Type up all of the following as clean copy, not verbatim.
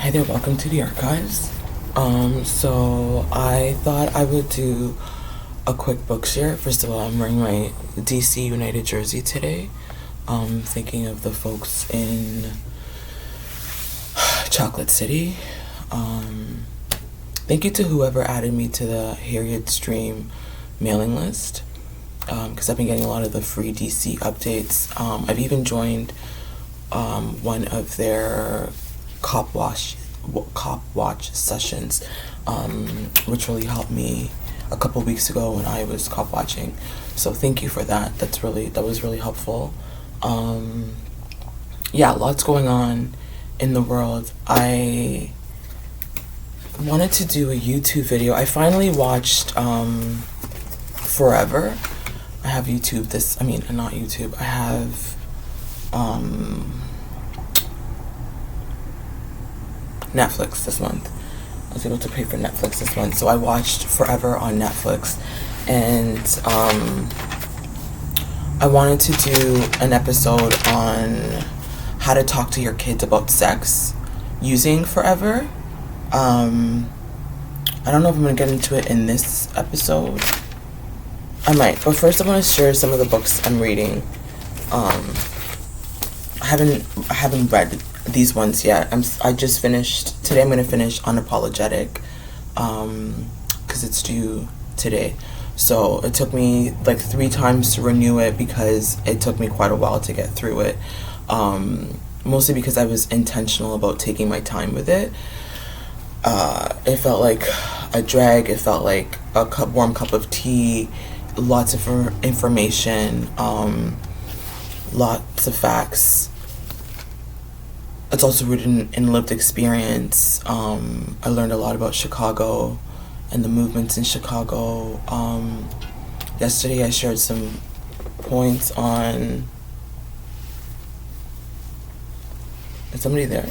Hi there, welcome to the archives. So I thought I would do a quick book share. First of all, I'm wearing my DC United jersey today. Thinking of the folks in Chocolate City. Thank you to whoever added me to the Harriet Stream mailing list, because I've been getting a lot of the free DC updates. I've even joined one of their cop watch sessions, which really helped me a couple weeks ago when I was cop watching. So thank you for that. That was really helpful. Yeah, lots going on in the world. I wanted to do a YouTube video. I finally watched Forever. I have YouTube not YouTube. I have Netflix this month. I was able to pay for Netflix this month, so I watched Forever on Netflix, and I wanted to do an episode on how to talk to your kids about sex using Forever. I don't know if I'm gonna get into it in this episode. I might, but first I want to share some of the books I'm reading. I haven't read these ones yet. I just finished today. I'm gonna finish Unapologetic, because it's due today. So it took me like 3 times to renew it because it took me quite a while to get through it. Mostly because I was intentional about taking my time with it. It felt like a drag. It felt like a warm cup of tea. Lots of information. Lots of facts. It's also rooted in lived experience. I learned a lot about Chicago and the movements in Chicago. Yesterday I shared some points on... Is somebody there?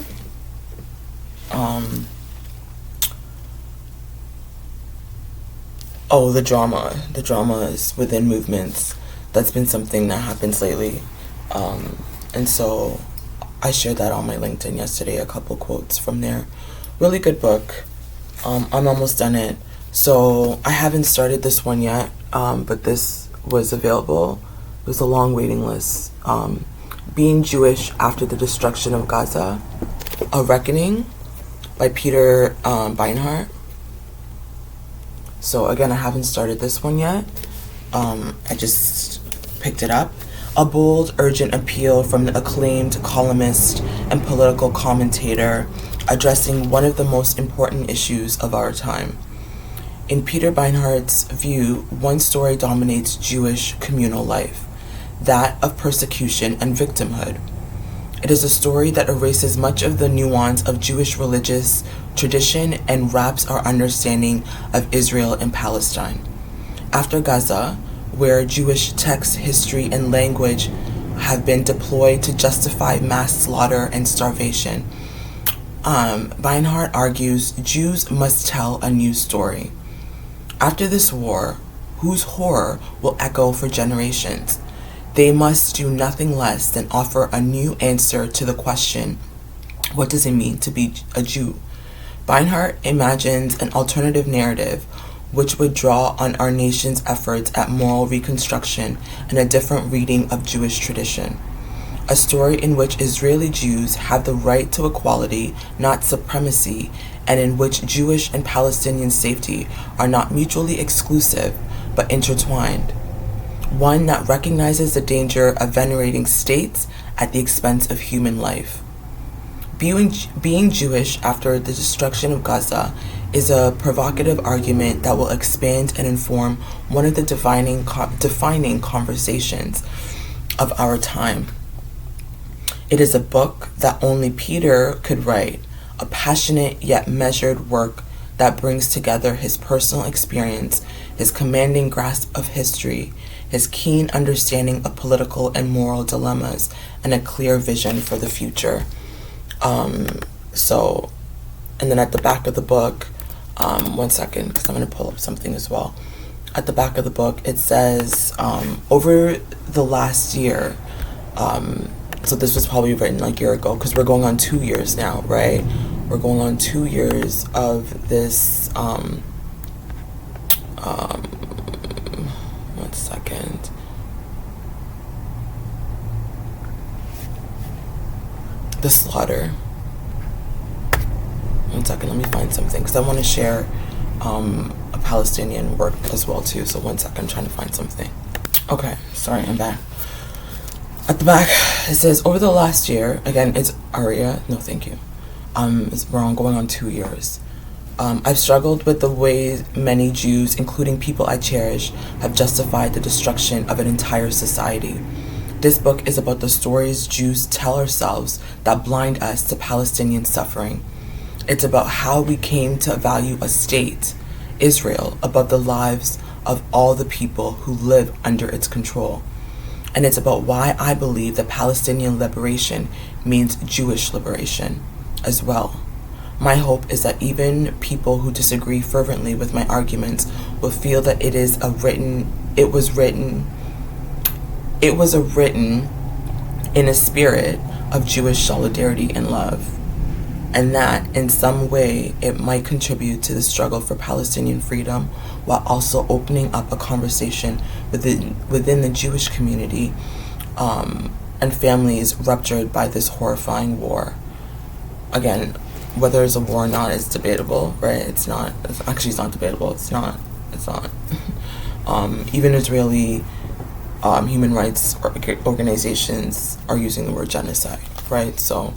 The drama. The dramas within movements. That's been something that happens lately. And so I shared that on my LinkedIn yesterday, a couple quotes from there. Really good book. I'm almost done it. So I haven't started this one yet, but this was available. It was a long waiting list. Being Jewish After the Destruction of Gaza, A Reckoning by Peter Beinart. So again, I haven't started this one yet. I just picked it up. A bold, urgent appeal from the acclaimed columnist and political commentator addressing one of the most important issues of our time. In Peter Beinart's view, one story dominates Jewish communal life, that of persecution and victimhood. It is a story that erases much of the nuance of Jewish religious tradition and wraps our understanding of Israel and Palestine. After Gaza, where Jewish text, history, and language have been deployed to justify mass slaughter and starvation, Beinart argues Jews must tell a new story. After this war, whose horror will echo for generations, they must do nothing less than offer a new answer to the question, what does it mean to be a Jew? Beinart imagines an alternative narrative which would draw on our nation's efforts at moral reconstruction and a different reading of Jewish tradition. A story in which Israeli Jews have the right to equality, not supremacy, and in which Jewish and Palestinian safety are not mutually exclusive, but intertwined. One that recognizes the danger of venerating states at the expense of human life. Being Jewish after the destruction of Gaza is a provocative argument that will expand and inform one of the defining conversations of our time. It is a book that only Peter could write, a passionate yet measured work that brings together his personal experience, his commanding grasp of history, his keen understanding of political and moral dilemmas, and a clear vision for the future. And then at the back of the book, one second, because I'm going to pull up something as well. At the back of the book, it says, over the last year, so this was probably written like a year ago, because we're going on 2 years now, right? We're going on 2 years of this, 1 second. The slaughter. 1 second, let me find something, because I want to share a Palestinian work as well too. So 1 second, I'm trying to find something. Okay, sorry, I'm back. At the back, it says, over the last year, again, it's Aria, no thank you. We're going on 2 years. I've struggled with the way many Jews, including people I cherish, have justified the destruction of an entire society. This book is about the stories Jews tell ourselves that blind us to Palestinian suffering. It's about how we came to value a state, Israel, above the lives of all the people who live under its control. And it's about why I believe that Palestinian liberation means Jewish liberation as well. My hope is that even people who disagree fervently with my arguments will feel that it was written in a spirit of Jewish solidarity and love, and that in some way it might contribute to the struggle for Palestinian freedom, while also opening up a conversation within the Jewish community and families ruptured by this horrifying war. Again, whether it's a war or not is debatable, right? It's not debatable. It's not. Even Israeli human rights organizations are using the word genocide, right? So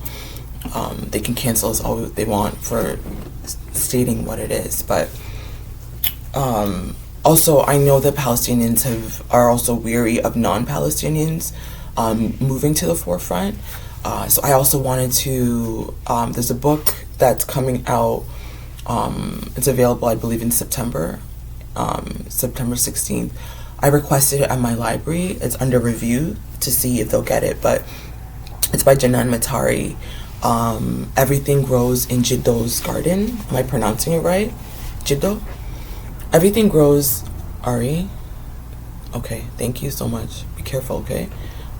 they can cancel us all they want for stating what it is. But also, I know that Palestinians are also weary of non-Palestinians moving to the forefront. So I also wanted to, there's a book that's coming out, it's available, I believe, in September 16th. I requested it at my library. It's under review to see if they'll get it, but it's by Jenan Matari. Everything Grows in Jiddo's Garden. Am I pronouncing it right? Jiddo? Everything Grows, Ari. Okay, thank you so much. Be careful, okay?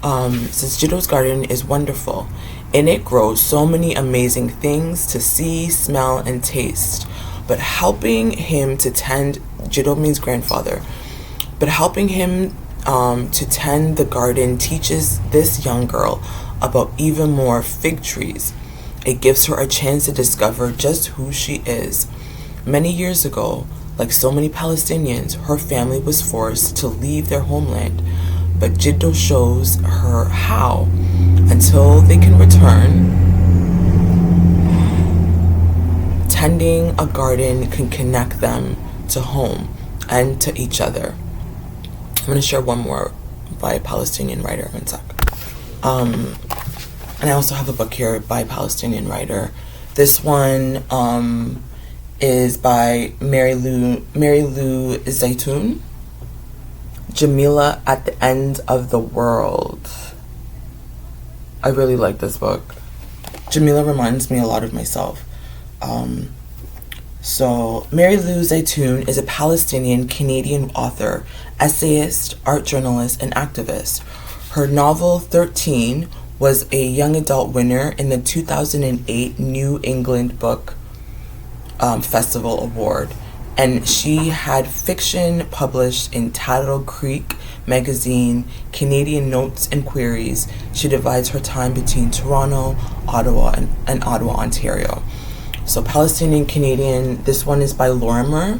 Since Jiddo's garden is wonderful. In it grows so many amazing things to see, smell, and taste. But helping him to tend, Jiddo means grandfather, but helping him to tend the garden teaches this young girl about even more fig trees. It gives her a chance to discover just who she is. Many years ago, like so many Palestinians, her family was forced to leave their homeland. But Jiddo shows her how. Until they can return, tending a garden can connect them to home and to each other. I'm going to share one more by a Palestinian writer. 1 sec. And I also have a book here by a Palestinian writer. This one is by Mary Lou Zeitoun. Jamilah at the End of the World. I really like this book. Jamilah reminds me a lot of myself. So Mary Lou Zeitoun is a Palestinian Canadian author, essayist, art journalist, and activist. Her novel 13 was a young adult winner in the 2008 New England Book Festival Award. And she had fiction published in Tattle Creek magazine, Canadian Notes and Queries. She divides her time between Toronto, Ottawa, and Ottawa, Ontario. So Palestinian Canadian, this one is by Lorimer.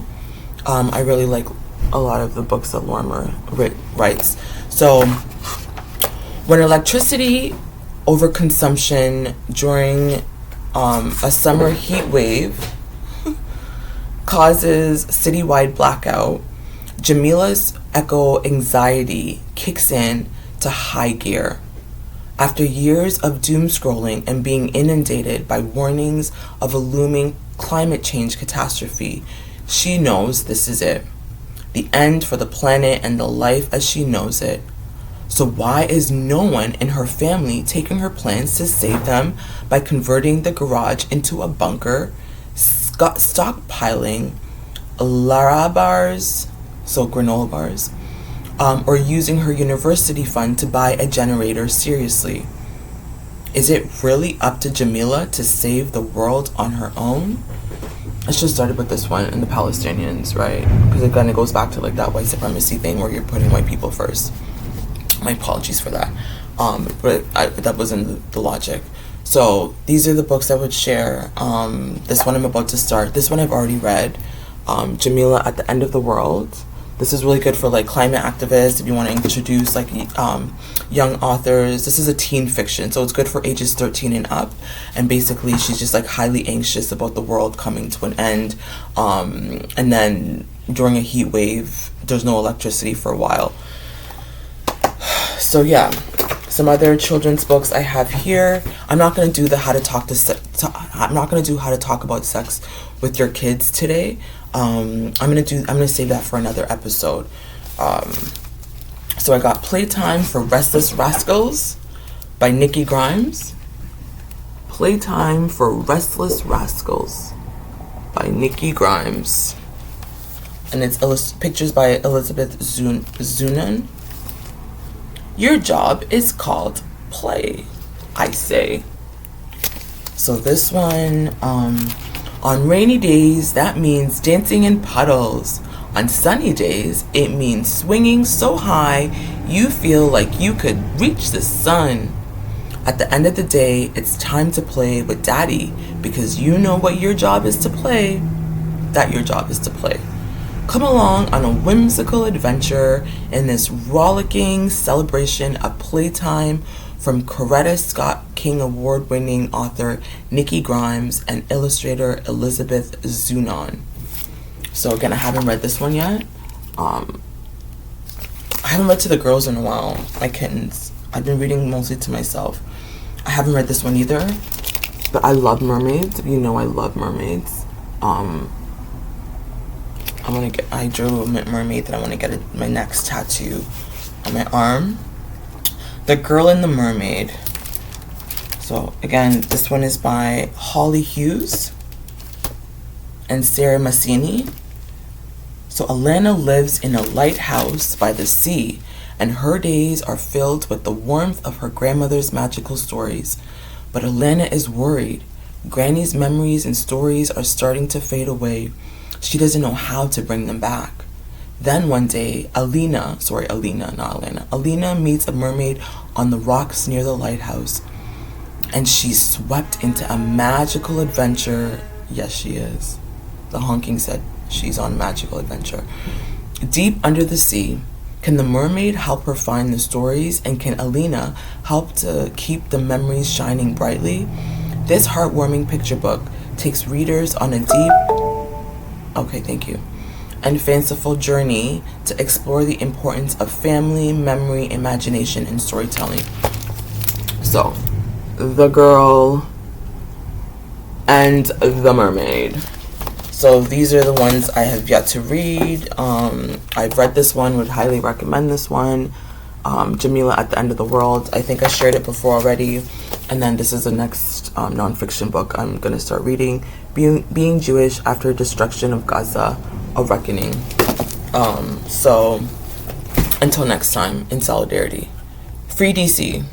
I really like a lot of the books that Lorimer writes. So when electricity overconsumption during a summer heat wave causes citywide blackout, Jamilah's eco-anxiety kicks in to high gear. After years of doom scrolling and being inundated by warnings of a looming climate change catastrophe, she knows this is it. The end for the planet and the life as she knows it. So why is no one in her family taking her plans to save them by converting the garage into a bunker, stockpiling Lara bars, so granola bars, or using her university fund to buy a generator seriously? Is it really up to Jamilah to save the world on her own? Let's just start with this one and the Palestinians, right? Because again, it goes back to like that white supremacy thing where you're putting white people first. My apologies for that. But that wasn't the logic. So these are the books I would share. This one I'm about to start. This one I've already read. Jamilah at the End of the World. This is really good for like climate activists if you want to introduce like young authors. This is a teen fiction, so it's good for ages 13 and up. And basically she's just like highly anxious about the world coming to an end. And then during a heat wave, there's no electricity for a while. So yeah, some other children's books I have here. I'm not going to do the I'm not going to do how to talk about sex with your kids today. I'm gonna save that for another episode. So I got Playtime for Restless Rascals by Nikki Grimes. Playtime for Restless Rascals by Nikki Grimes. And it's pictures by Elizabeth Zeitoun. Your job is called play, I say. So this one, on rainy days, that means dancing in puddles. On sunny days, it means swinging so high you feel like you could reach the sun. At the end of the day, it's time to play with Daddy because you know what your job is to play. That your job is to play. Come along on a whimsical adventure in this rollicking celebration of playtime from Coretta Scott King Award-winning author Nikki Grimes and illustrator Elizabeth Zeitoun. So again, I haven't read this one yet. I haven't read to the girls in a while, my kittens. I've been reading mostly to myself. I haven't read this one either, but I love mermaids. You know I love mermaids. I drew a mermaid that I want to get my next tattoo on my arm. The Girl and the Mermaid. So again, this one is by Hollie Hughes and Sarah Massini. So Alana lives in a lighthouse by the sea, and her days are filled with the warmth of her grandmother's magical stories. But Alana is worried. Granny's memories and stories are starting to fade away. She doesn't know how to bring them back. Then one day, Alina meets a mermaid on the rocks near the lighthouse, and she's swept into a magical adventure. Yes, she is. The honking said she's on a magical adventure. Deep under the sea, can the mermaid help her find the stories, and can Alina help to keep the memories shining brightly? This heartwarming picture book takes readers on a and fanciful journey to explore the importance of family, memory, imagination, and storytelling. So, The Girl and the Mermaid. So these are the ones I have yet to read. I've read this one, would highly recommend this one. Jamilah at the End of the World. I think I shared it before already. And then this is the next nonfiction book I'm going to start reading. Being Jewish After Destruction of Gaza, A Reckoning. So, until next time, in solidarity. Free DC.